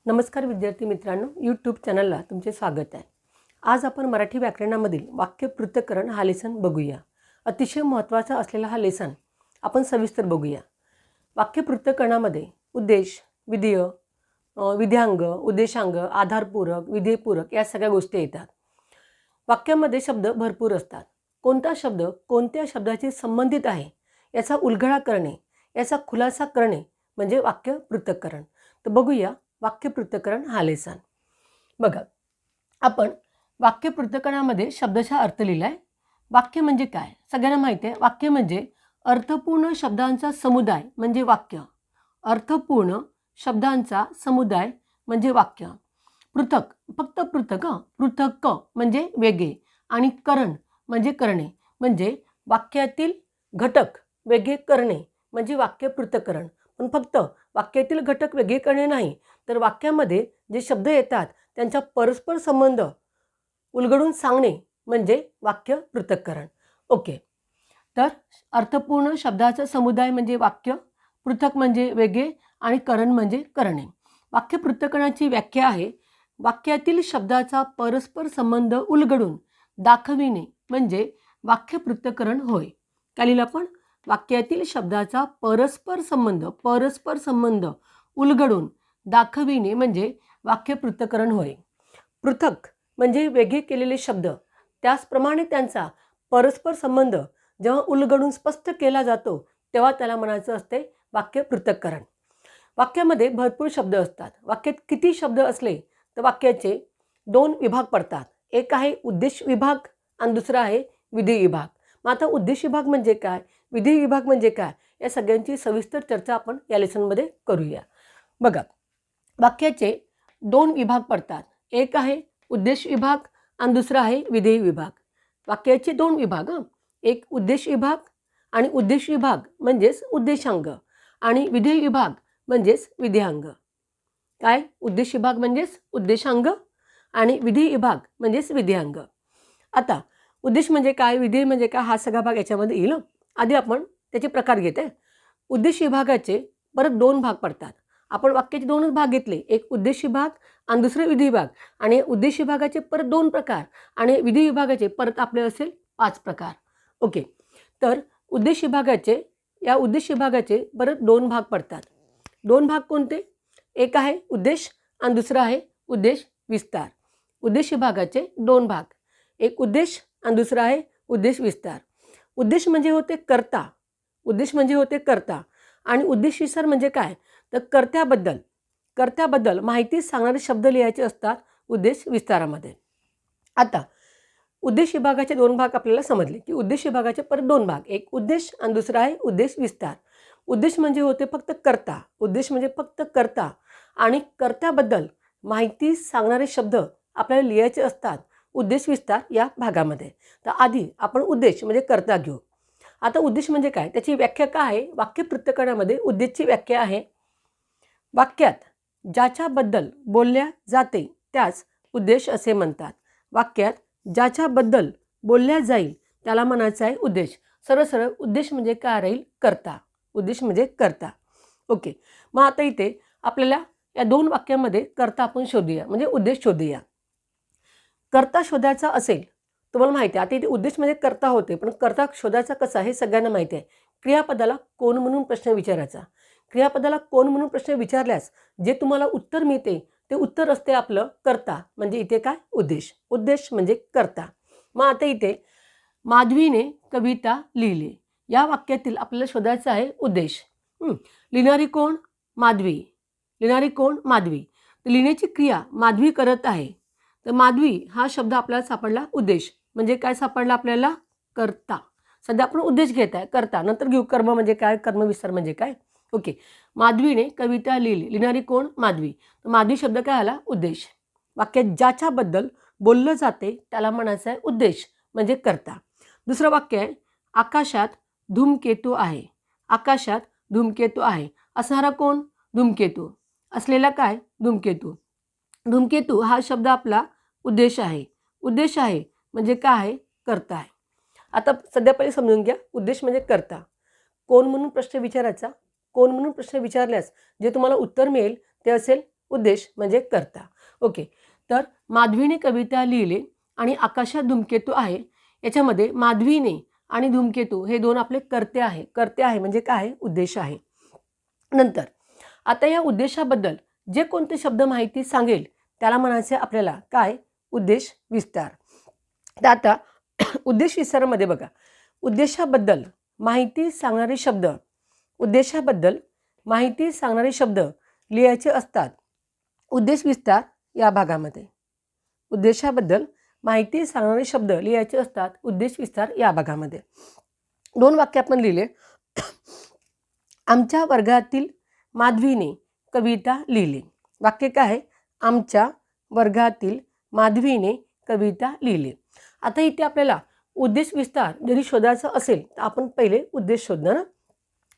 नमस्कार विद्यार्थी मित्रांनो, यूट्यूब चॅनलला तुमचे स्वागत आहे। आज आपण मराठी व्याकरणामधील वाक्य पृथक्करण हा लेसन बघूया। अतिशय महत्त्वाचा असलेला हा लेसन आपण सविस्तर बघूया। वाक्य पृथक्करणामध्ये उद्देश, विधेय, विध्यांग, उद्देशांग, आधारपूरक, विधेयपूरक या सगळ्या गोष्टी येतात। वाक्यामध्ये शब्द भरपूर असतात। कोणता शब्द कोणत्या शब्दाशी संबंधित आहे याचा उलगडा करणे, याचा खुलासा करणे म्हणजे वाक्य पृथक्करण। तर बघूया वाक्य पृथक्करण हा लेसन। बघा, आपण वाक्य पृथक्करणामध्ये शब्दाचा अर्थ लिहिलाय। वाक्य म्हणजे काय? सगळ्यांना माहिती आहे, वाक्य म्हणजे अर्थपूर्ण शब्दांचा समुदाय म्हणजे वाक्य। अर्थपूर्ण शब्दांचा समुदाय म्हणजे वाक्य। पृथक, फक्त पृथक, पृथक म्हणजे वेगळे आणि करण म्हणजे करणे, म्हणजे वाक्यातील घटक वेगळे करणे म्हणजे वाक्य पृथक्करण। पण फक्त वाक्यातील घटक वेगळे करणे नाही, तर वाक्यामध्ये जे शब्द येतात त्यांचा परस्पर संबंध उलगडून सांगणे म्हणजे वाक्य पृथक्करण। ओके, तर अर्थपूर्ण शब्दाचा समुदाय म्हणजे वाक्य, पृथक म्हणजे वेगळे आणि करण म्हणजे करणे। वाक्य पृथक्करणाची व्याख्या आहे वाक्यातील शब्दाचा परस्पर संबंध उलगडून दाखविणे म्हणजे वाक्य पृथक्करण होय। काय लिहिलं आपण? वाक्यातील शब्दाचा परस्पर संबंध उलगडून दाखविणे म्हणजे वाक्य पृथक्करण होय। पृथक म्हणजे वेगळे केलेले शब्द, त्याचप्रमाणे त्यांचा परस्पर संबंध जेव्हा उलगडून स्पष्ट केला जातो तेव्हा त्याला म्हणायचं असते वाक्य पृथक्करण। वाक्यामध्ये भरपूर शब्द असतात। वाक्यात किती शब्द असले तर वाक्याचे दोन विभाग पडतात। एक आहे उद्देश विभाग आणि दुसरा आहे विधेय विभाग। मग आता उद्देश विभाग म्हणजे काय, विधेय विभाग म्हणजे काय, या सगळ्यांची सविस्तर चर्चा आपण या लेसनमध्ये करूया। बघा, वाक्याचे दोन विभाग पडतात। एक आहे उद्देश विभाग आणि दुसरा आहे विधेय विभाग। वाक्याचे दोन विभाग, एक उद्देश विभाग आणि उद्देश विभाग म्हणजेच उद्देशांग, आणि विधेय विभाग म्हणजेच विध्यांग। काय? उद्देश विभाग म्हणजेच उद्देशांग आणि विधेय विभाग म्हणजेच विध्यांग। आता उद्देश म्हणजे काय, विधेय म्हणजे काय, हा सगळा भाग याच्यामध्ये येईल। आधी आपण त्याचे प्रकार घेते। उद्देश विभागाचे परत दोन भाग पडतात। आपण वाक्याचे दोनच भाग घेतले, एक उद्देश विभाग आणि दुसरे विधेय विभाग, आणि उद्देश विभागाचे परत दोन प्रकार आणि विधेय विभागाचे परत आपले असेल 5 प्रकार। ओके, तर उद्देश विभागाचे परत दोन भाग पडतात। दोन भाग कोणते? एक आहे उद्देश आणि दुसरा आहे उद्देश विस्तार। उद्देश विभागाचे दोन भाग, एक उद्देश आणि दुसरा आहे उद्देश विस्तार। उद्देश म्हणजे होते कर्ता, आणि उद्देश विस्तार म्हणजे काय, तर कर्त्याबद्दल माहिती सांगणारे शब्द लिहायचे असतात उद्देश विस्तारामध्ये। आता उद्देश विभागाचे दोन भाग आपल्याला समजले की उद्देश विभागाचे परत दोन भाग, एक उद्देश आणि दुसरा आहे उद्देश विस्तार। उद्देश म्हणजे होते फक्त कर्ता, आणि कर्त्याबद्दल माहिती सांगणारे शब्द आपल्याला लिहायचे असतात उद्देश विस्तार या भागामध्ये। तर आधी आपण उद्देश म्हणजे कर्ता घेऊ। आता उद्देश म्हणजे काय, त्याची व्याख्या काय आहे? वाक्य पृथक्करणामध्ये उद्देशची व्याख्या आहे वाक्यात ज्याच्याबद्दल बोलल्या जाते त्यास उद्देश असे म्हणतात। वाक्यात ज्याच्याबद्दल बोलल्या जाईल त्याला म्हणायचं आहे उद्देश। सरळ उद्देश म्हणजे काय राहील? कर्ता। उद्देश म्हणजे कर्ता। ओके, मग आता इथे आपल्याला या दोन वाक्यामध्ये कर्ता आपण शोधूया, म्हणजे उद्देश शोधूया। कर्ता शोधायचा असेल, तुम्हाला माहिती आहे आता इथे उद्देश म्हणजे कर्ता होते, पण कर्ता शोधायचा कसा हे सगळ्यांना माहिती आहे। क्रियापदाला कोण म्हणून प्रश्न विचारायचा। क्रियापदाला कोण म्हणून प्रश्न विचारल्यास जे तुम्हाला उत्तर मिळते ते उत्तर असते आपलं कर्ता, म्हणजे इथे काय? उद्देश म्हणजे कर्ता। मग आता इथे माधवीने कविता लिहिली, या वाक्यातील आपल्याला शोधायचं आहे उद्देश। लिहिणारी कोण? माधवी। तर लिहिण्याची क्रिया माधवी करत आहे, तर माधवी हा शब्द आपल्याला सापडला उद्देश, म्हणजे काय सापडला आपल्याला? कर्ता। सध्या आपण उद्देश घेत आहे, कर्ता नंतर घेऊ कर्म म्हणजे काय, कर्मविस्तार म्हणजे काय। ओके, माधवीने कविता लिहिली, लिहिणारी कोण? माधवी। तर माधवी शब्द काय आला? उद्देश। वाक्यात ज्याच्याबद्दल बोललं जाते त्याला म्हणायचं आहे उद्देश म्हणजे कर्ता। दुसरं वाक्य आहे आकाशात धूमकेतू आहे। असणारा कोण? धूमकेतू। असलेला काय? धूमकेतू हा शब्द आपला उद्देश आहे म्हणजे काय आहे? कर्ता आहे। आता सध्या पहिले समजून घ्या, उद्देश म्हणजे कर्ता। कोण म्हणून प्रश्न विचारायचा, कोण म्हणून प्रश्न विचारल्यास जे तुम्हाला उत्तर मिळेल ते असेल उद्देश म्हणजे कर्ता. ओके, तर माधवीने कविता लिहिली आणि आकाशात धूमकेतू आहे, याच्यामध्ये माधवीने आणि धूमकेतू हे दोन आपले कर्ते आहे. कर्ते आहे म्हणजे काय आहे? उद्देश आहे. नंतर आता या उद्देशाबद्दल जे कोणते शब्द माहिती सांगेल त्याला म्हणायचे आपल्याला काय? उद्देश विस्तार. तर आता उद्देश विस्तारामध्ये बघा, उद्देशाबद्दल माहिती सांगणारे शब्द, उद्देशाबद्दल माहिती सांगणारे शब्द लिहायचे असतात उद्देश विस्तार या भागामध्ये. उद्देशाबद्दल माहिती सांगणारे शब्द लिहायचे असतात उद्देश विस्तार या भागामध्ये. 2 वाक्य आपण लिहिले. आमच्या वर्गातील माधवीने कविता लिहिली. वाक्य काय आहे? आमच्या वर्गातील माधवीने कविता लिहिली. आता इथे आपल्याला उद्देश विस्तार जरी शोधायचा असेल तर आपण पहिले उद्देश शोधणार ना.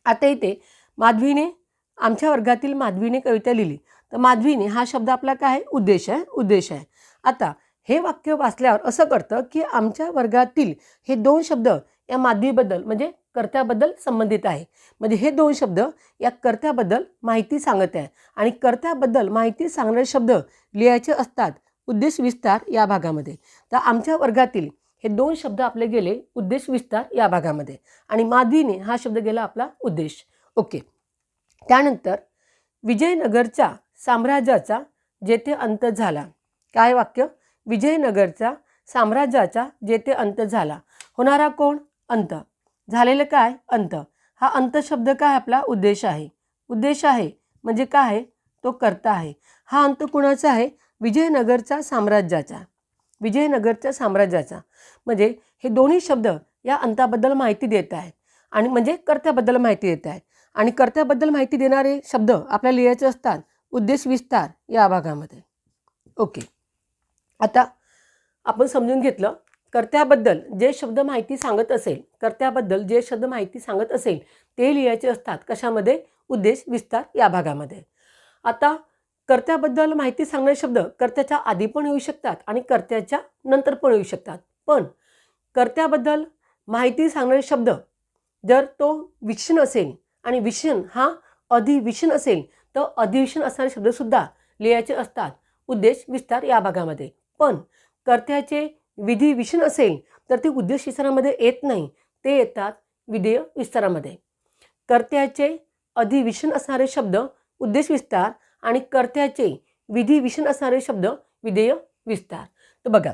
आता इथे माधवीने, आमच्या वर्गातील माधवीने कविता लिहिली, तर माधवीने हा शब्द आपला काय आहे? उद्देश आहे. उद्देश आहे. आता हे वाक्य वाचल्यावर असं कळतं की आमच्या वर्गातील हे 2 शब्द या माधवीबद्दल म्हणजे कर्त्याबद्दल संबंधित आहे. म्हणजे हे 2 शब्द या कर्त्याबद्दल माहिती सांगत आहे आणि कर्त्याबद्दल माहिती सांगणारे शब्द लिहायचे असतात उद्देश विस्तार या भागामध्ये. तर आमच्या वर्गातील हे 2 शब्द आपले गेले उद्देश विस्तार या भागामध्ये आणि माधवीने हा शब्द गेला आपला उद्देश. ओके, त्यानंतर विजयनगरच्या साम्राज्याचा जेथे अंत झाला. काय वाक्य? विजयनगरच्या साम्राज्याचा जेथे अंत झाला. होणारा कोण? अंत. झालेलं काय? अंत. हा अंत शब्द काय? आपला उद्देश आहे. उद्देश आहे म्हणजे काय आहे? तो कर्ता आहे. हा अंत कुणाचा आहे? विजयनगरच्या साम्राज्याचा. विजयनगरच्या साम्राज्याचा म्हणजे हे दोन्ही शब्द या अंताबद्दल माहिती देत आहे आणि म्हणजे कर्त्याबद्दल माहिती देत आहे आणि कर्त्याबद्दल माहिती देणारे शब्द आपल्याला लिहायचे असतात उद्देश विस्तार या भागामध्ये. ओके, आता आपण समजून घेतलं कर्त्याबद्दल जे शब्द माहिती सांगत असेल, कर्त्याबद्दल जे शब्द माहिती सांगत असेल ते लिहायचे असतात कशामध्ये? उद्देश विस्तार या भागामध्ये. आता कर्त्याबद्दल माहिती सांगणारे शब्द कर्त्याच्या आधी पण येऊ शकतात आणि कर्त्याच्या नंतर पण येऊ शकतात. पण कर्त्याबद्दल माहिती सांगणारे शब्द जर तो विशेषण असेल आणि विशेषण हा अधिविशेषण असेल तर अधिविशेषण असणारे शब्दसुद्धा लिहायचे असतात उद्देश विस्तार या भागामध्ये. पण कर्त्याचे विधी विशेषण असेल तर ते उद्देश विस्तारामध्ये येत नाही, ते येतात विधेय विस्तारामध्ये. कर्त्याचे अधिविशेषण असणारे शब्द उद्देश विस्तार आणि कर्त्याचे विधी विशेषण असणारे शब्द विधेय विस्तार. तर बघा,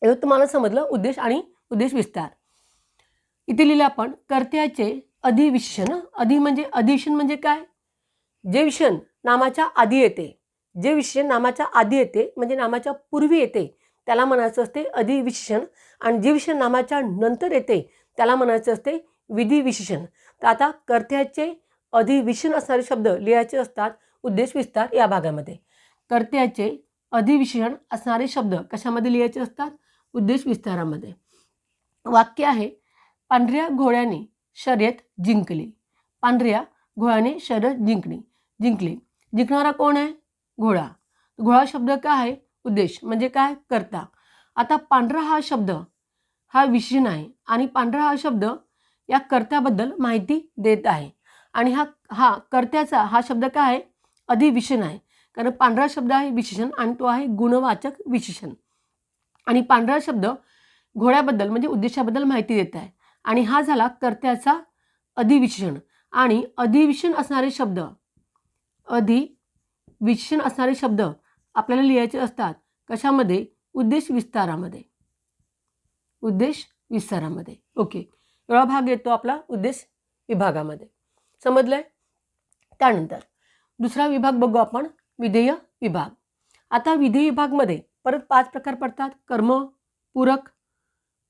हे तुम्हाला समजलं उद्देश आणि उद्देश विस्तार. इथे लिहिलं आपण कर्त्याचे अधिविशेषण. अधि म्हणजे अधिविशेषण म्हणजे काय? जे विशेषण नामाच्या आधी येते, जे विशेषण नामाच्या आधी येते म्हणजे नामाच्या पूर्वी येते त्याला म्हणायचं असते अधिविशेषण आणि जे विशेषण नामाच्या नंतर येते त्याला म्हणायचं असते विधी विशेषण. तर आता कर्त्याचे अधिविशेषण असणारे शब्द लिहायचे असतात उद्देश विस्तार या भागामध्ये. कर्त्याचे अधिविशेषण असणारे शब्द कशामध्ये लिहायचे असतात? उद्देश विस्तारामध्ये. वाक्य आहे पांढऱ्या घोड्याने शर्यत जिंकली. पांढऱ्या घोड्याने शर्यत जिंकली. जिंकणारा कोण आहे? घोडा. घोडा शब्द काय आहे? उद्देश म्हणजे काय? कर्ता. आता पांढरा हा शब्द हा विशेषण आहे आणि पांढरा हा शब्द या कर्त्याबद्दल माहिती देत आहे आणि हा कर्त्याचा हा शब्द काय आहे? अधिविशेषण आहे. कारण पांढरा शब्द आहे विशेषण आणि तो आहे गुणवाचक विशेषण आणि पांढरा शब्द घोड्याबद्दल म्हणजे उद्देशाबद्दल माहिती देत आहे आणि हा झाला कर्त्याचा अधिविशेषण. आणि अधिविशेषण असणारे शब्द आपल्याला लिहायचे असतात कशामध्ये? उद्देश विस्तारामध्ये. उद्देश विस्तारामध्ये. ओके, एवढा भाग येतो आपला उद्देश विभागामध्ये. समजलंय? त्यानंतर दुसरा विभाग बघू आपण, विधेय विभाग. आता विधेय विभागमध्ये परत 5 प्रकार पडतात. कर्मपूरक,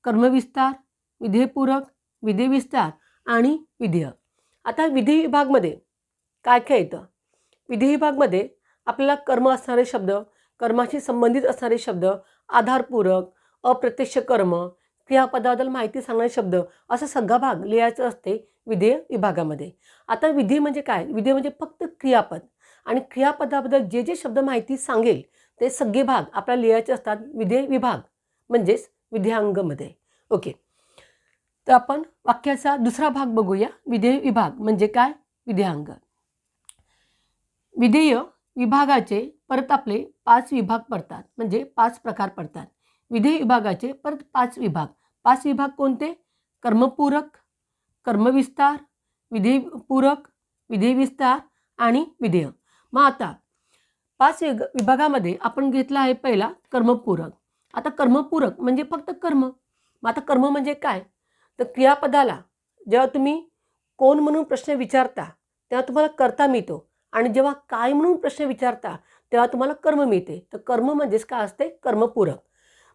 कर्मविस्तार, विधेयपूरक, विधेय विस्तार आणि विधेय. आता विधेय विभागमध्ये काय काय येतं? विधेय विभागमध्ये आपल्याला कर्म असणारे शब्द, कर्माशी संबंधित असणारे शब्द, आधारपूरक, अप्रत्यक्ष कर्म, क्रियापदाबद्दल माहिती सांगणारे शब्द असा सगळा भाग लिहायचा असते विधेय विभागामध्ये. आता विधेय म्हणजे काय? विधेय म्हणजे फक्त क्रियापद आणि क्रियापदाबद्दल जे जे शब्द माहिती सांगेल ते सगळे भाग आपल्याला लिहायचे असतात विधेय विभाग म्हणजेच विधेयांगमध्ये. ओके, तर आपण वाक्याचा दुसरा भाग बघूया. विधेय विभाग म्हणजे काय? विधेयांग. विधेय विभागाचे परत आपले 5 विभाग पडतात, म्हणजे 5 प्रकार पडतात. विधेय विभागाचे परत 5 विभाग. 5 विभाग कोणते? कर्मपूरक, कर्मविस्तार, विधेयपूरक, विधेयविस्तार आणि विधेय. मग आता 5 विभागामध्ये आपण घेतला आहे पहिला कर्मपूरक. आता कर्मपूरक म्हणजे फक्त कर्म. मग आता कर्म म्हणजे काय? तर क्रियापदाला जेव्हा तुम्ही कोण म्हणून प्रश्न विचारता तेव्हा तुम्हाला कर्ता मिळतो, आणि जेव्हा काय म्हणून प्रश्न विचारता तेव्हा तुम्हाला कर्म मिळते. तर कर्म म्हणजेच काय असते? कर्मपूरक.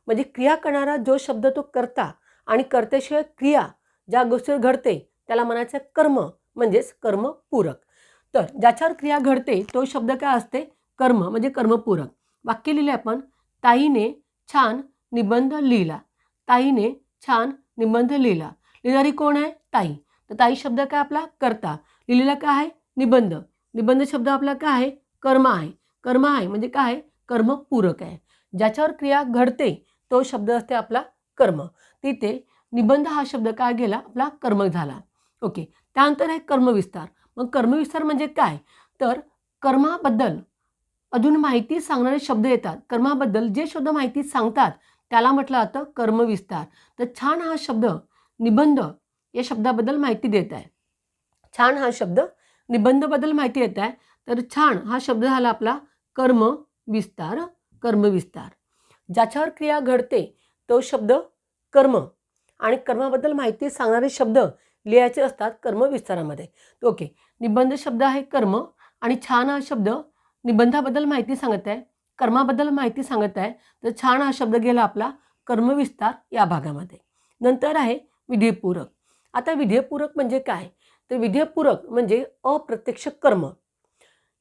म्हणजे क्रिया करणारा जो शब्द तो कर्ता, आणि कर्त्याशिवाय क्रिया ज्या गोष्टीवर घडते त्याला म्हणायचं कर्म, म्हणजेच कर्मपूरक. तर ज्याच्यावर क्रिया घडते तो शब्द काय असते? कर्म, म्हणजे कर्मपूरक. वाक्य लिहिले आपण, ताईने छान निबंध लिहिला. ताईने छान निबंध लिहिला. लिहिणारी कोण आहे? ताई. तर ताई शब्द काय आपला? कर्ता. लिहिलेला काय आहे? निबंध. निबंध शब्द आपला काय आहे? कर्म आहे. कर्म आहे म्हणजे काय? कर्मपूरक आहे. ज्याच्यावर क्रिया घडते तो शब्द असते आपला कर्म. तिथे निबंध हा शब्द काय गेला? आपला कर्म झाला. ओके. त्यानंतर आहे कर्मविस्तार. मग कर्मविस्तार म्हणजे काय? तर कर्माबद्दल अजून माहिती सांगणारे शब्द येतात. कर्माबद्दल जे शब्द माहिती सांगतात त्याला म्हटलं जातं कर्मविस्तार. तर छान हा शब्द निबंध या शब्दाबद्दल माहिती देत आहे. छान हा शब्द निबंधबद्दल माहिती देत आहे. तर छान हा शब्द झाला आपला कर्मविस्तार. कर्मविस्तार. ज्याच्यावर क्रिया घडते तो शब्द कर्म, आणि कर्माबद्दल माहिती सांगणारे शब्द लिहायचे असतात कर्मविस्तारामध्ये. ओके. निबंध शब्द आहे कर्म, आणि छान हा शब्द निबंधाबद्दल माहिती सांगत आहे, कर्माबद्दल माहिती सांगत आहे. तर छान हा शब्द गेला आपला कर्मविस्तार या भागामध्ये. नंतर आहे विधेयपूरक. आता विधेयपूरक म्हणजे काय? तर विधेयपूरक म्हणजे अप्रत्यक्ष कर्म.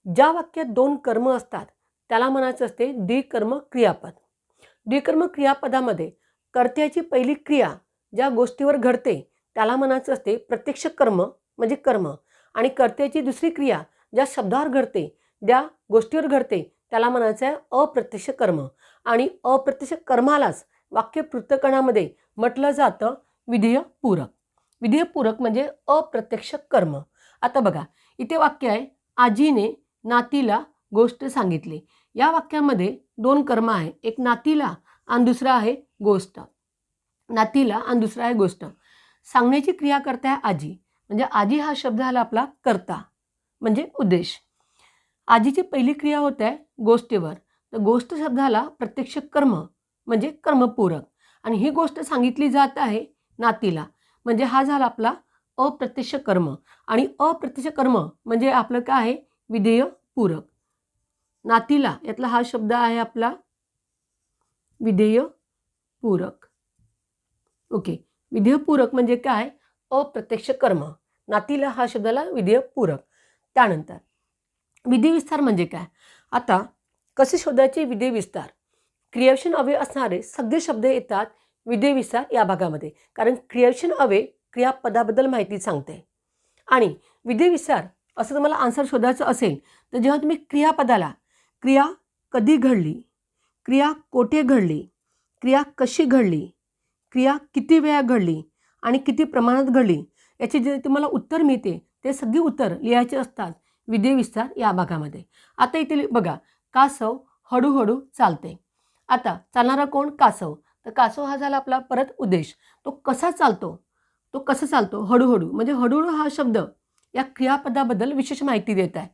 ज्या वाक्यात 2 कर्म असतात त्याला म्हणायचं असते द्विकर्म क्रियापद. द्विकर्म क्रियापदामध्ये कर्त्याची पहिली क्रिया ज्या गोष्टीवर घडते त्याला म्हणायचं असते प्रत्यक्ष कर्म, म्हणजे कर्म, आणि कर्त्याची दुसरी क्रिया ज्या शब्दावर घडते, ज्या गोष्टीवर घडते त्याला म्हणायचं आहे अप्रत्यक्ष कर्म. आणि अप्रत्यक्ष कर्मालाच वाक्य पृथक्करणामध्ये म्हटलं जातं विधेयपूरक. विधेयपूरक म्हणजे अप्रत्यक्ष कर्म. आता बघा, इथे वाक्य आहे, आजीने नातीला गोष्ट सांगितली. या वाक्यामध्ये 2 कर्म आहे, एक नातीला आणि दुसरा आहे गोष्ट. नातीला आणि दुसरा आहे गोष्ट. सांगण्याची क्रिया करते आहे आजी, म्हणजे आजी हा शब्द झाला आपला कर्ता, म्हणजे उद्देश. आजीची पहिली क्रिया होते आहे गोष्टीवर, तर गोष्ट शब्द झाला प्रत्यक्ष कर्म, म्हणजे कर्मपूरक, आणि ही गोष्ट सांगितली जात आहे नातीला, म्हणजे हा झाला आपला अप्रत्यक्ष कर्म. आणि अप्रत्यक्ष कर्म म्हणजे आपलं काय आहे? विधेयपूरक. नातीला यातला हा शब्द आहे आपला विधेयपूरक. ओके. विधेयपूरक म्हणजे काय? अप्रत्यक्ष कर्म. नातीला हा शब्दाला विधेयपूरक. त्यानंतर विधेयविस्तार म्हणजे काय? आता कसे शोधायचे विधेयविस्तार? क्रियाविशेषण अव्यय असणारे सगळे शब्द येतात विधेयविस्तार या भागामध्ये, कारण क्रियाविशेषण अव्यय क्रियापदाबद्दल माहिती सांगते. आणि विधेयविस्तार असं तुम्हाला आन्सर शोधायचं असेल तर जेव्हा तुम्ही क्रियापदाला क्रिया कधी घडली, क्रिया कोठे घडली, क्रिया कशी घडली, क्रिया किती वेळा घडली आणि किती प्रमाणात घडली, याचे जे तुम्हाला उत्तर मिळते ते सगळी उत्तर लिहायचे असतात विधेयविस्तार या भागामध्ये. आता इथे बघा, कासव हळूहळू चालते. आता चालणारा कोण? कासव. तर कासव हा झाला आपला परत उद्देश. तो कसा चालतो? तो कसं चालतो? हळूहळू. म्हणजे हळूहळू हा शब्द या क्रियापदाबद्दल विशेष माहिती देत आहे.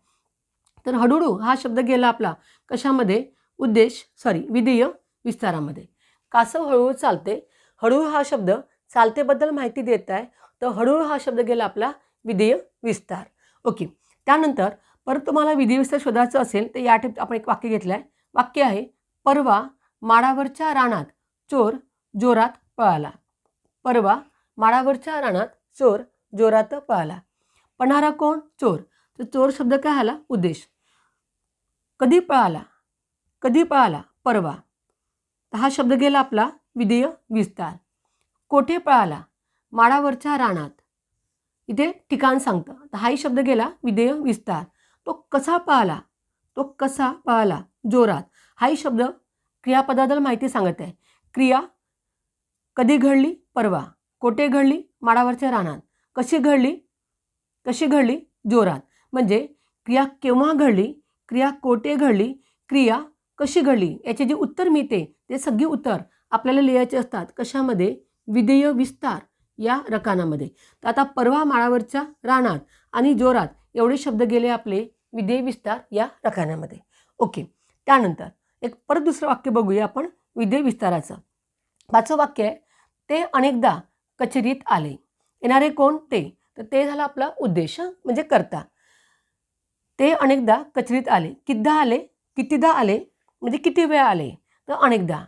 तर हळूहळू हा शब्द गेला आपला कशामध्ये? विधेय विस्तारामध्ये. कासव हळूहळू चालते. हळूहळू हा शब्द चालतेबद्दल माहिती देत आहे, तर हळूहळू हा शब्द गेला आपला विधेय विस्तार. ओके. त्यानंतर परत तुम्हाला विधेय विस्तार शोधायचं असेल तर या टाईप आपण एक वाक्य घेतलं आहे. वाक्य आहे, परवा माडावरच्या रानात चोर जोरात पळाला. परवा माडावरच्या रानात चोर जोरात पळाला. पळणारा कोण? चोर. तर चोर शब्द काय आला? उद्देश. कधी पळाला? कधी पळाला? परवा. तर हा शब्द गेला आपला विधेय विस्तार. कोठे पळाला? माडावरच्या रानात. इथे ठिकाण सांगतं, तर हाही शब्द गेला विधेय विस्तार. तो कसा पळाला? तो कसा पळाला? जोरात. हाही शब्द क्रियापदाबद्दल माहिती सांगत आहे. क्रिया कधी घडली? परवा. कोठे घडली? माडावरच्या रानात. कशी घडली? कशी घडली? जोरात. म्हणजे क्रिया केव्हा घडली, क्रिया कोठे घडली, क्रिया कशी घडली याचे जे उत्तर मिळते ते सगळी उत्तर आपल्याला लिहायचे असतात कशामध्ये, विधेय विस्तार या रकानामध्ये. तर आता परवा माळावरच्या रानात आणि जोरात एवढे शब्द गेले आपले विधेय विस्तार या रकान्यामध्ये. ओके. त्यानंतर एक परत दुसरं वाक्य बघूया आपण विधेय विस्ताराचं. 5वं वाक्य आहे, ते अनेकदा कचेरीत आले. येणारे कोण? ते. तर ते झालं आपला उद्देश म्हणजे कर्ता. ते अनेकदा कचेरीत आले. कितीदा आले? कितीदा आले म्हणजे किती वेळा आले? तर अनेकदा.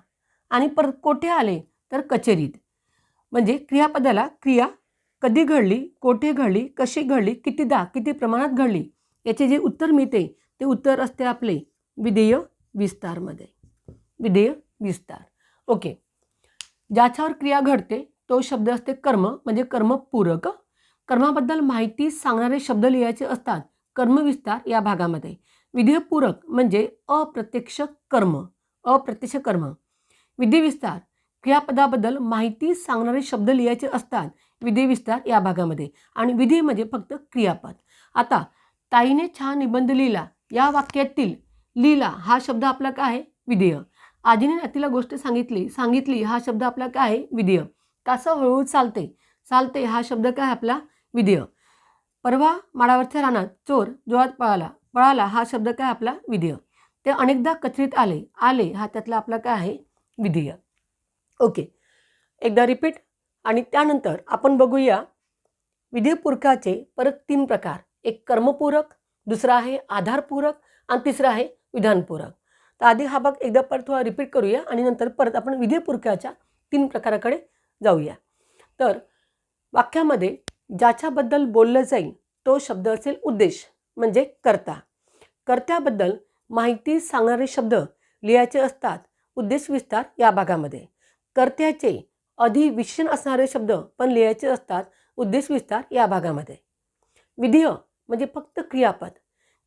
आणि परत कोठे आले? तर कचेरीत. म्हणजे क्रियापदाला क्रिया कधी घडली, कोठे घडली, कशी घडली, कितीदा, किती प्रमाणात घडली याचे जे उत्तर मिळते ते उत्तर असते आपले विधेय विस्तारमध्ये. विधेय विस्तार. ओके. ज्याच्यावर क्रिया घडते तो शब्द असते कर्म म्हणजे कर्मपूरक. कर्माबद्दल माहिती सांगणारे शब्द लिहायचे असतात कर्मविस्तार या भागामध्ये. विधेयपूरक म्हणजे अप्रत्यक्ष कर्म. अप्रत्यक्ष कर्म. विधेय विस्तार क्रियापदाबद्दल माहिती सांगणारे शब्द लिहायचे असतात विधेय विस्तार या भागामध्ये. आणि विधेय म्हणजे फक्त क्रियापद. आता ताईने छान निबंध लिहिला या वाक्यातील लिहिला हा शब्द आपला काय आहे? विधेय. आजीने नातीला गोष्ट सांगितली हा शब्द आपला काय आहे? विधेय. कासव हळूहळू चालते हा शब्द काय आपला? विधेय. परवा माळावरच्या रानात चोर जोरात पळाला हा शब्द काय आपला? विधेय. ते अनेकदा कचेरीत आले हा त्यातला आपला काय आहे? विधेय. ओके. एकदा रिपीट. आणि त्यानंतर आपण बघूया विधेयपूरकाचे परत 3 प्रकार. एक कर्मपूरक, दुसरा आहे आधारपूरक आणि तिसरा आहे विधानपूरक. तर आधी हा भाग एकदा परत थोडा रिपीट करूया आणि नंतर परत आपण विधेयपूरकाच्या 3 प्रकाराकडे जाऊया. तर वाक्यामध्ये ज्याच्याबद्दल बोललं जाईल तो शब्द असेल उद्देश म्हणजे कर्ता. कर्त्याबद्दल माहिती सांगणारे शब्द लिहायचे असतात उद्देश विस्तार या भागामध्ये. कर्त्याचे अधिविशेषण असणारे शब्द पण लिहायचे असतात उद्देश विस्तार या भागामध्ये. विधेय म्हणजे फक्त क्रियापद.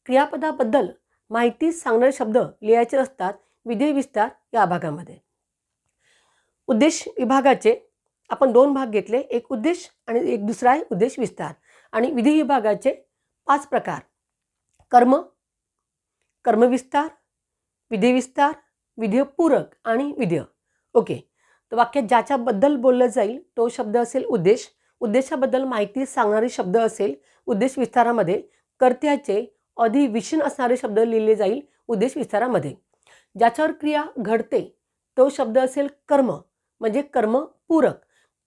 क्रियापदाबद्दल माहिती सांगणारे शब्द लिहायचे असतात विधेय विस्तार या भागामध्ये. उद्देश विभागाचे आपण 2 भाग घेतले, एक उद्देश आणि एक दुसरा आहे उद्देश विस्तार. आणि विधेय विभागाचे 5 प्रकार. कर्म, कर्मविस्तार, विधेय विस्तार, विधेयपूरक आणि विधेय. ओके. तर वाक्यात ज्याच्याबद्दल बोललं जाईल तो शब्द असेल उद्देश. उद्देशाबद्दल माहिती सांगणारे शब्द असेल उद्देश विस्तारामध्ये. कर्त्याचे अधिविशेषण असणारे शब्द लिहिले जाईल उद्देश विस्तारामध्ये. ज्याच्यावर क्रिया घडते तो शब्द असेल कर्म म्हणजे कर्मपूरक.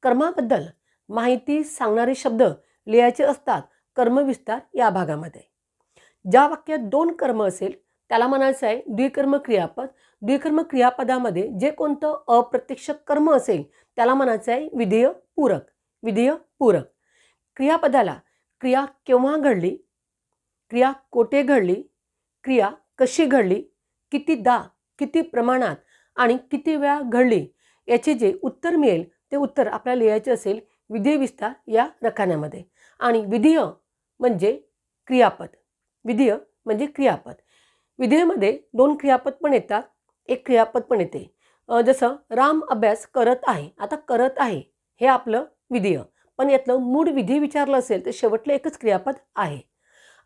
कर्माबद्दल माहिती सांगणारे शब्द लिहायचे असतात कर्मविस्तार या भागामध्ये. ज्या वाक्यात 2 कर्म असेल त्याला म्हणायचं आहे द्विकर्म क्रियापद. द्विकर्म क्रियापदामध्ये जे कोणतं अप्रत्यक्ष कर्म असेल त्याला म्हणायचं आहे विधेयपूरक. विधेयपूरक. क्रियापदाला क्रिया केव्हा घडली, क्रिया कोठे घडली, क्रिया कशी घडली, कितीदा, किती प्रमाणात आणि किती वेळा घडली याचे जे उत्तर मिळेल ते उत्तर आपल्याला लिहायचे असेल विधेय विस्तार या रकान्यामध्ये. आणि विधेय म्हणजे क्रियापद. विधेय म्हणजे क्रियापद. विधेयमध्ये 2 क्रियापद पण येतात, एक क्रियापद पण येते. जसं राम अभ्यास करत आहे. आता करत आहे हे आपलं विधेय, पण यातलं मूळ विधेय विचारलं असेल तर शेवटलं एकच क्रियापद आहे.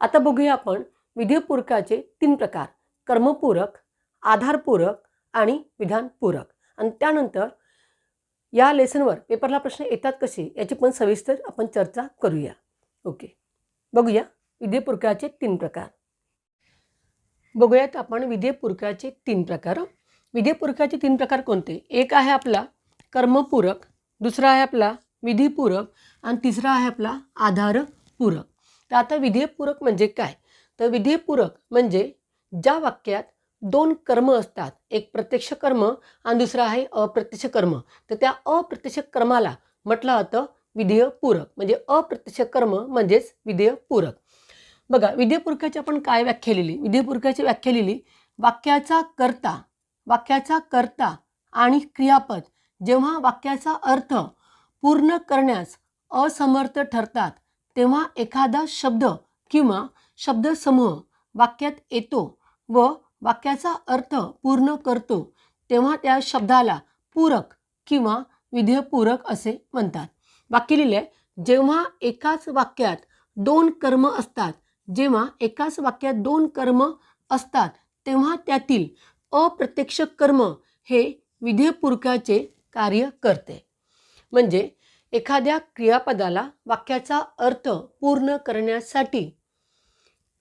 आता बघूया आपण विधेयपूरकाचे 3 प्रकार. कर्मपूरक, आधारपूरक आणि विधानपूरक. आणि त्यानंतर या लेसनवर पेपरला प्रश्न येतात कसे याची पण सविस्तर आपण चर्चा करूया. ओके. बघूया विधेयपूरकाचे 3 प्रकार. बघूयात आपण विधेयपूरकाचे 3 प्रकार. विधेयपूरकाचे 3 प्रकार कोणते? एक आहे आपला कर्मपूरक, दुसरा आहे आपला विधीपूरक आणि तिसरा आहे आपला आधारपूरक. तर आता विधेयपूरक म्हणजे काय? तर विधेयपूरक म्हणजे ज्या वाक्यात 2 कर्म असतात, एक प्रत्यक्ष कर्म आणि दुसरा आहे अप्रत्यक्ष कर्म. तर त्या अप्रत्यक्ष कर्माला म्हटलं जातं विधेयपूरक. म्हणजे अप्रत्यक्ष कर्म म्हणजेच विधेयपूरक. बघा विधेयपूरकाची आपण काय व्याख्या लिहिली? विधेयपूरकाची व्याख्या लिहिली वाक्याचा कर्ता आणि क्रियापद जेव्हा वाक्याचा अर्थ पूर्ण करण्यास असमर्थ ठरतात तेव्हा एखादा शब्द किंवा शब्दसमूह वाक्यात येतो व वाक्याचा अर्थ पूर्ण करतो तेव्हा त्या शब्दाला पूरक किंवा विधेयपूरक असे म्हणतात. वाक्य लिहिले जेव्हा एकाच वाक्यात 2 कर्म असतात, जेव्हा एकाच वाक्यात 2 कर्म असतात तेव्हा त्यातील अप्रत्यक्ष कर्म हे विधेयपूरकाचे कार्य करते. म्हणजे एखाद्या क्रियापदाला वाक्याचा अर्थ पूर्ण करण्यासाठी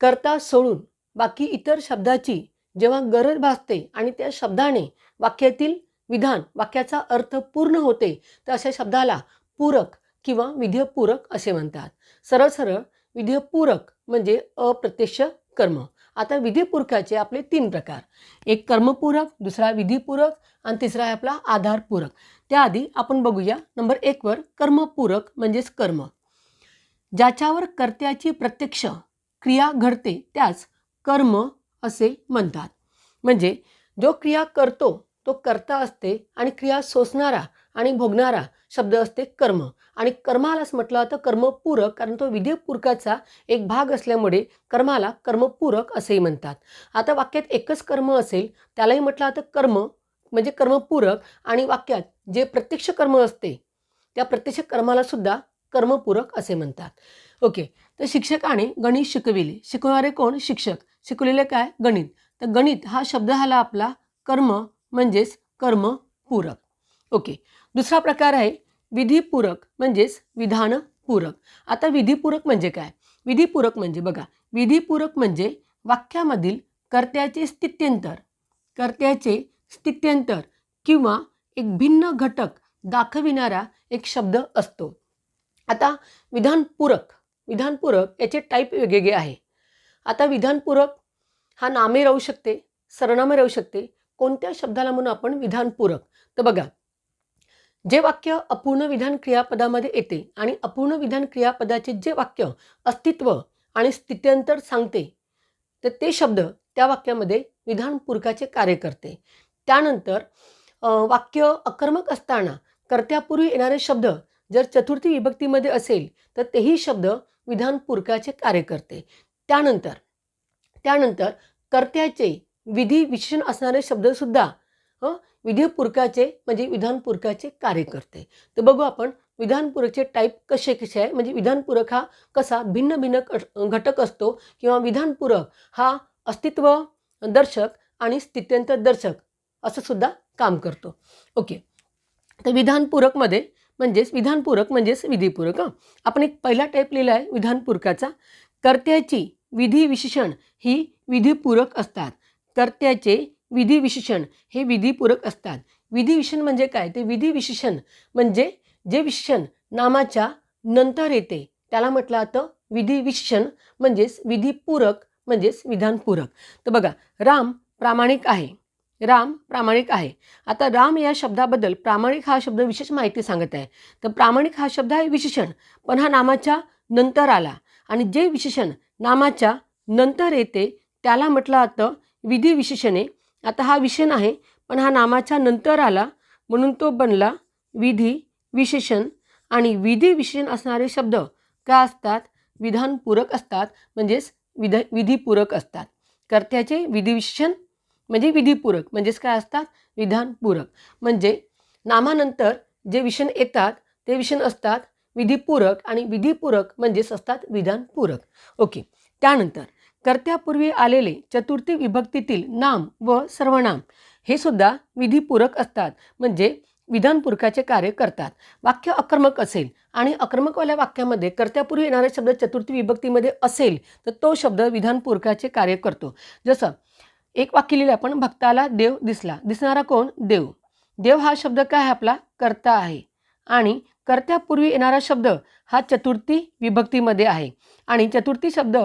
कर्ता सोडून बाकी इतर शब्दाची जेव्हा गरज भासते आणि त्या शब्दाने वाक्यातील विधान वाक्याचा अर्थ पूर्ण होते, तर अशा शब्दाला पूरक किंवा विधेयपूरक असे म्हणतात. सरळ सरळ विधेयपूरक म्हणजे अप्रत्यक्ष कर्म. आता विधेयपूरकाचे आपले 3 प्रकार, एक कर्मपूरक, दुसरा विधीपूरक आणि तिसरा आहे आपला आधारपूरक. त्याआधी आपण बघूया नंबर 1 वर कर्मपूरक म्हणजेच कर्म. ज्याच्यावर कर्त्याची प्रत्यक्ष क्रिया घडते त्यास कर्म असे म्हणतात. म्हणजे जो क्रिया करतो तो कर्ता असते आणि क्रिया सोसणारा आणि भोगणारा शब्द असते कर्म. आणि कर्मालाच म्हटलं जातं कर्मपूरक, कारण तो विधेयपूरकाचा एक भाग असल्यामुळे कर्माला कर्मपूरक असेही म्हणतात. आता वाक्यात एकच कर्म असेल त्यालाही म्हटलं जातं कर्म म्हणजे कर्मपूरक, आणि वाक्यात जे प्रत्यक्ष कर्म असते त्या प्रत्यक्ष कर्माला सुद्धा कर्मपूरक असे म्हणतात. ओके, तर शिक्षकाने गणित शिकविले. शिकवणारे कोण? शिक्षक. शिकवलेले काय? गणित. तर गणित हा शब्द आला आपला कर्म म्हणजेच कर्मपूरक. ओके, दुसरा प्रकार आहे विधीपूरक म्हणजेच विधानपूरक. आता विधीपूरक म्हणजे काय? विधीपूरक म्हणजे बघा, विधीपूरक म्हणजे वाक्यामधील कर्त्याचे स्थित्यंतर किंवा एक भिन्न घटक दाखविणारा एक शब्द असतो. आता विधानपूरक याचे टाईप वेगवेगळे आहे. आता विधानपूरक हा नामे राहू शकते, सरनामे राहू शकते. कोणत्या शब्दाला म्हणून आपण विधानपूरक? तर बघा, जे वाक्य अपूर्ण विधान क्रियापदामध्ये येते आणि अपूर्ण विधान क्रियापदाचे जे वाक्य अस्तित्व आणि स्थित्यंतर सांगते, तर ते शब्द त्या वाक्यामध्ये विधानपूरकाचे कार्य करते. त्यानंतर वाक्य अकर्मक असताना कर्त्यापूर्वी येणारे शब्द जर चतुर्थी विभक्तीमध्ये असेल तर तेही शब्द विधानपूरकाचे कार्य करते. त्यानंतर कर्त्याचे विधी विशेषण असणारे शब्दसुद्धा विधेयपूरकाचे म्हणजे विधानपूरकाचे कार्य करते. तर बघू आपण विधानपूरकचे टाईप कसे आहे. म्हणजे विधानपूरक हा कसा भिन्न भिन्न घटक असतो, किंवा विधानपूरक हा अस्तित्व दर्शक आणि स्थित्यंतर दर्शक असं सुद्धा काम करतो. ओके, तर विधानपूरक म्हणजेच विधीपूरक. आपण एक पहिला टाईप लिहिला आहे विधानपूरकाचा. कर्त्याची विधी विशेषण ही विधीपूरक असतात. कर्त्याचे विधी विशेषण हे विधीपूरक असतात. विधी विशेषण म्हणजे काय? ते विधी विशेषण म्हणजे जे विशेषण नामाच्या नंतर येते त्याला म्हटलं जातं विधी विशेषण म्हणजेच विधीपूरक म्हणजेच विधानपूरक. तर बघा, राम प्रामाणिक आहे. आता राम या शब्दाबद्दल प्रामाणिक हा शब्द विशेष माहिती सांगत आहे. तर प्रामाणिक हा शब्द आहे विशेषण, पण हा नामाच्या नंतर आला, आणि जे विशेषण नामाच्या नंतर येते त्याला म्हटलं जातं विधी विशेषणे. आता हा विशेषण आहे पण हा नामाच्या नंतर आला म्हणून तो बनला विधी विशेषण. आणि विधी विशेषण असणारे शब्द काय असतात? विधानपूरक असतात, म्हणजेच विधीपूरक असतात. कर्त्याचे विधी विशेषण म्हणजे विधीपूरक म्हणजेच काय असतात? विधानपूरक. म्हणजे नामानंतर जे विशेषण येतात ते विशेषण असतात विधीपूरक, आणि विधीपूरक म्हणजेच असतात विधानपूरक. ओके, त्यानंतर कर्त्यापूर्वी आलेले चतुर्थी विभक्तीतील नाम व सर्वनाम हे सुद्धा विधीपूरक असतात, म्हणजे विधानपूरकाचे कार्य करतात. वाक्य अकर्मक असेल आणि अकर्मकवाल्या वाक्यामध्ये कर्त्यापूर्वी येणारे शब्द चतुर्थी विभक्तीमध्ये असेल तर तो शब्द विधानपूरकाचे कार्य करतो. जसं एक वाक्य लिहिलं आपण, भक्ताला देव दिसला. दिसणारा कोण? देव. देव हा शब्द काय आहे? आपला कर्ता आहे, आणि कर्त्यापूर्वी येणारा शब्द हा चतुर्थी विभक्तीमध्ये आहे. आणि चतुर्थी शब्द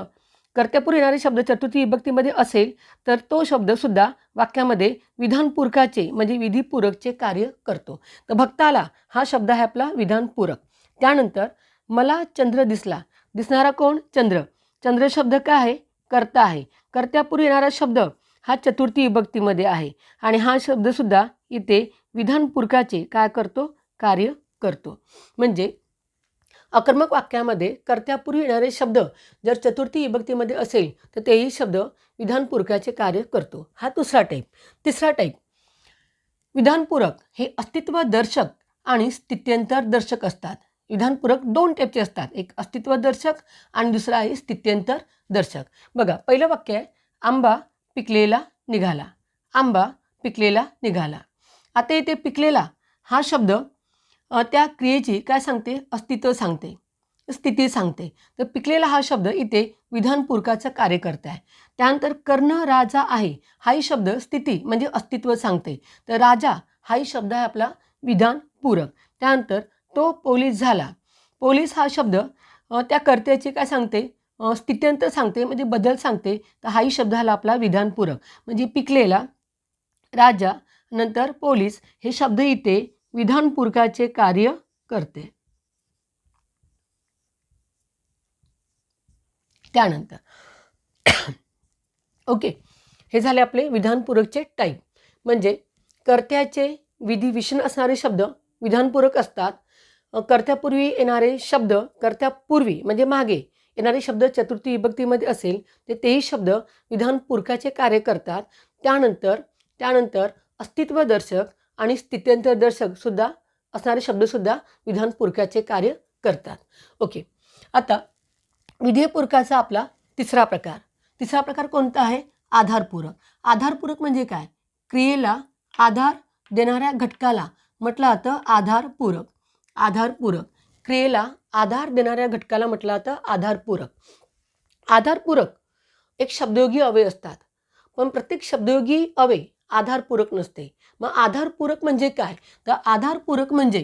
कर्त्यापूर्वी येणारे शब्द चतुर्थी विभक्तीमध्ये असेल तर तो शब्दसुद्धा वाक्यामध्ये विधानपूरकाचे म्हणजे विधीपूरकचे कार्य करतो. तर भक्ताला हा शब्द आहे आपला विधानपूरक. त्यानंतर मला चंद्र दिसला. दिसणारा कोण? चंद्र. चंद्र शब्द काय आहे? कर्ता आहे. कर्त्यापूर्वी येणारा शब्द हा चतुर्थी विभक्तीमध्ये आहे, आणि हा शब्दसुद्धा इथे विधानपूरकाचे काय करतो? कार्य करतो. म्हणजे अकर्मक वाक्यामध्ये कर्त्यापूर्वी येणारे शब्द जर चतुर्थी विभक्तीमध्ये असेल तर तेही शब्द विधानपूरकाचे कार्य करतो. हा दुसरा टाईप. तिसरा टाईप, विधानपूरक हे अस्तित्व दर्शक आणि स्थित्यंतर दर्शक असतात. विधानपूरक 2 टाईपचे असतात, एक अस्तित्व दर्शक आणि दुसरा आहे स्थित्यंतर दर्शक. बघा, पहिलं वाक्य आहे, आंबा पिकलेला निघाला, आंबा पिकलेला निघाला. आता इथे पिकलेला हा शब्द त्या क्रियेची काय सांगते, अस्तित्व सांगते, स्थिती सांगते. तर पिकलेला हा शब्द इथे विधानपूरकाचं कार्य करत आहे. त्यानंतर कर्ण राजा आहे हाही शब्द स्थिती म्हणजे अस्तित्व सांगते. तर राजा हाही शब्द आहे आपला विधानपूरक. त्यानंतर तो पोलीस झाला. पोलीस हा शब्द त्या कर्त्याची काय सांगते, स्थित्यंतर सांगते म्हणजे बदल सांगते. तर हाही शब्द झाला आपला विधानपूरक. म्हणजे पिकलेला, राजा, नंतर पोलीस हे शब्द इथे विधानपूरकाचे कार्य करते. त्यानंतर ओके, हे झाले आपले विधानपूरकचे टाईप. म्हणजे कर्त्याचे विधिविषण असणारे शब्द विधानपूरक असतात. कर्त्यापूर्वी येणारे शब्द, कर्त्यापूर्वी म्हणजे मागे येणारे शब्द चतुर्थी विभक्तीमध्ये असेल तर तेही शब्द विधानपूरकाचे कार्य करतात. त्यानंतर अस्तित्वदर्शक आणि स्थित्यंतरदर्शक सुद्धा असणारे शब्दसुद्धा विधानपूरकाचे कार्य करतात. ओके, आता विधेयपूरकाचा आपला तिसरा प्रकार कोणता आहे, आधारपूरक. आधारपूरक म्हणजे काय, क्रियेला आधार देणाऱ्या घटकाला म्हटलं जातं आधारपूरक. क्रियेला आधार देणाऱ्या घटकाला म्हटलं जातं आधारपूरक. आधारपूरक एक शब्दयोगी अव्यय असतात, पण प्रत्येक शब्दयोगी अव्यय आधारपूरक नसते. मग आधारपूरक म्हणजे काय, तर आधारपूरक म्हणजे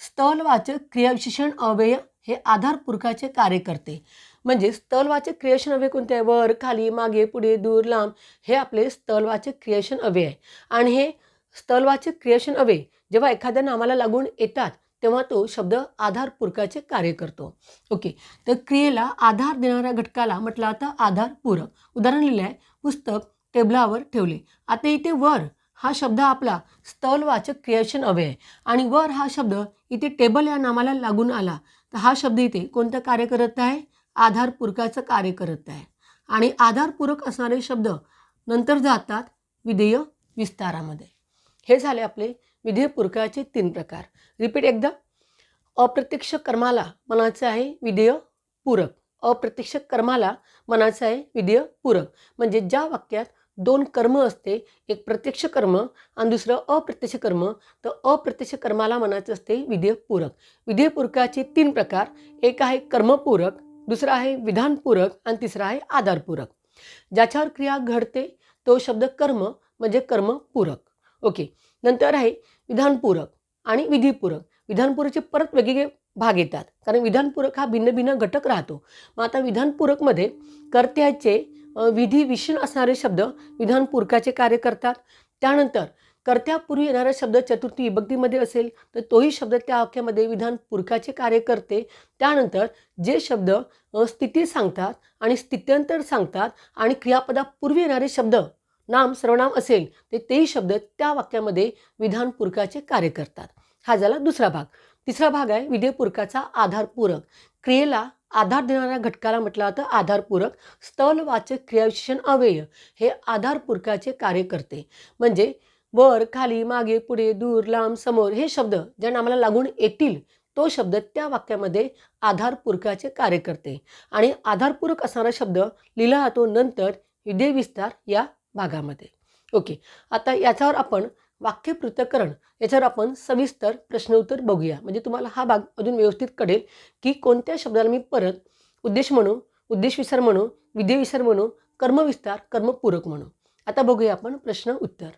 स्थलवाचक क्रियाविशेषण अव्यय हे आधारपूरकाचे कार्य करते. म्हणजे स्थलवाचक क्रियाविशेषण अव्यय कोणते आहे, वर, खाली, मागे, पुढे, दूर, लांब हे आपले स्थलवाचक क्रियाविशेषण अव्यय आहे. आणि हे स्थलवाचक क्रियाविशेषण अव्यय जेव्हा एखाद्या नामाला लागून येतात तेव्हा तो शब्द आधारपूरकाचे कार्य करतो. ओके, तर क्रियेला आधार देणाऱ्या घटकाला म्हटलं आता आधारपूरक. उदाहरण लिहिलं आहे, पुस्तक टेबलावर ठेवले. आता इथे वर हा शब्द आपला स्थलवाचक क्रियाविशेषण अव्यय आहे आणि वर हा शब्द इथे टेबल या नामाला लागून आला तर हा शब्द इथे कोणतं कार्य करत आहे, आधारपूरकाचं कार्य करत आहे. आणि आधारपूरक असणारे शब्द नंतर जातात विधेय विस्तारामध्ये. हे झाले आपले विधेयपूरकाचे 3 प्रकार. रिपीट एकदा, अप्रत्यक्ष कर्माला म्हणायचं आहे विधेय पूरक. अप्रत्यक्ष कर्माला म्हणायचं आहे विधेय पूरक. म्हणजे ज्या वाक्यात 2 कर्म असते, एक प्रत्यक्ष कर्म आणि दुसरं अप्रत्यक्ष कर्म, तर अप्रत्यक्ष कर्माला म्हणायचं असते विधेय पूरक. विधेयपूरकाचे 3 प्रकार, एक आहे कर्मपूरक, दुसरा आहे विधानपूरक आणि तिसरा आहे आधारपूरक. ज्याच्यावर क्रिया घडते तो शब्द कर्म म्हणजे कर्मपूरक. ओके, नंतर आहे विधानपूरक आणि विधीपूरक. विधानपूरकचे परत वेगवेगळे भाग येतात कारण विधानपूरक हा भिन्न भिन्न घटक राहतो. मग आता विधानपूरकमध्ये कर्त्याचे विधिविषण असणारे शब्द विधानपूरकाचे कार्य करतात. त्यानंतर कर्त्यापूर्वी येणारा शब्द चतुर्थी विभक्तीमध्ये असेल तर तोही शब्द त्या वाक्यामध्ये विधानपूरकाचे कार्य करते. त्यानंतर जे शब्द स्थिती सांगतात आणि स्थित्यंतर सांगतात आणि क्रियापदापूर्वी येणारे शब्द नाम सर्वनाम असेल तर तेही शब्द त्या वाक्यामध्ये विधानपूरकाचे कार्य करतात. हा झाला दुसरा भाग. तिसरा भाग आहे विधेयपूरकाचा आधारपूरक. क्रियेला आधार देणाऱ्या घटकाला म्हटलं जातं आधारपूरक. स्थलवाचक क्रियाविशेषण अव्यय हे आधारपूरकाचे कार्य करते. म्हणजे वर, खाली, मागे, पुढे, दूर, लांब, समोर हे शब्द ज्या नामाला लागून येतील तो शब्द त्या वाक्यामध्ये आधारपूरकाचे कार्य करते. आणि आधारपूरक असणारा शब्द लिहिला जातो नंतर विधेय विस्तार या भागामध्ये. ओके, आता याच्यावर आपण वाक्य पृथक्करण याच्यावर आपण सविस्तर प्रश्नोत्तर बघूया. म्हणजे तुम्हाला हा भाग अजून व्यवस्थित कळेल की कोणत्या शब्दाला मी परत उद्देश म्हणू, उद्देश विस्तार म्हणू, विधेय विस्तार म्हणू, कर्मविस्तार, कर्मपूरक म्हणू. आता बघूया आपण प्रश्न उत्तर.